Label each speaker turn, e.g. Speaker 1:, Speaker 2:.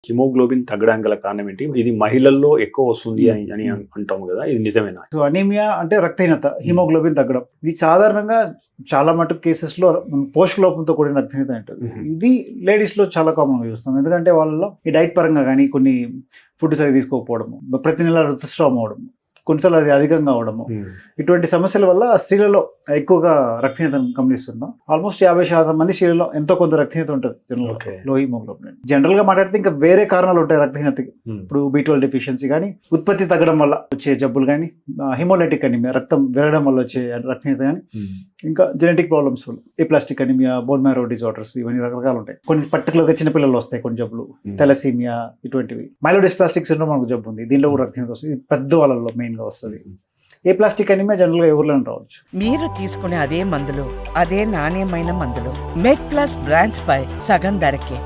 Speaker 1: Haemoglobin తగ్గడానికి గల కారణం ఏంటి? ఇది మహిళల్లో ఎక్కువ వస్తుంది అని అంటాం కదా, ఇది నిజమేనా?
Speaker 2: సో అనీమియా అంటే రక్తహీనత, హిమోగ్లోబిన్ తగ్గడం. ఇది సాధారణంగా చాలా మటుకు కేసెస్లో పోషక లోపంతో కూడిన రక్తహీనత ఉంటుంది. ఇది లేడీస్లో చాలా కామన్గా చూస్తాం. ఎందుకంటే వాళ్ళలో ఈ డైట్ పరంగా కానీ కొన్ని ఫుడ్ సరిగ్గా తీసుకోకపోవడము, ప్రతి నెల ఋతుస్రావం అవడము, కొన్నిసార్లు అది అధికంగా అవడము, ఇటువంటి సమస్యల వల్ల స్త్రీలలో ఎక్కువగా రక్తహీనతను గమనిస్తున్నాం. ఆల్మోస్ట్ 50% మంది స్త్రీలలో ఎంతో కొంత రక్తహీనత ఉంటుంది. లో హిమోగ్లోబిన్ జనరల్ గా మాట్లాడితే ఇంకా వేరే కారణాలు ఉంటాయి రక్తహీనతకి. ఇప్పుడు B12 డెఫిషియన్సీ కానీ, ఉత్పత్తి తగ్గడం వల్ల వచ్చే జబ్బులు కానీ, హిమోలైటిక్ అనీమియా రక్తం విరగడం వల్ల వచ్చే రక్తహీనత కానీ, ఇంకా జెనెటిక్ ప్రాబ్లమ్స్ వల్ల aplastic anaemia, bone marrow disorders, ఇవన్నీ రకరకాలు ఉంటాయి. కొన్ని పర్టికులర్గా చిన్నపిల్లలు వస్తాయి కొన్ని జబ్బులు, థాలసీమియా ఇటువంటివి. మైలోడిస్ప్లాస్టిక్ సిండ్రోమ్ మనకు జబ్బు ఉంది, దీనిలో కూడా రక్తహీనత వస్తుంది. పెద్ద వాళ్ళలో మెయిన్ గా వస్తుంది. ఏ ప్లాస్టిక్ అనీమియా జనరల్ గా ఎవరిలోనే రావచ్చు.
Speaker 3: మీరు తీసుకునే అదే మందులు, అదే నాణ్యమైన మందులు మెడ్ ప్లస్ బ్రాండ్స్ పై సగం ధరకే.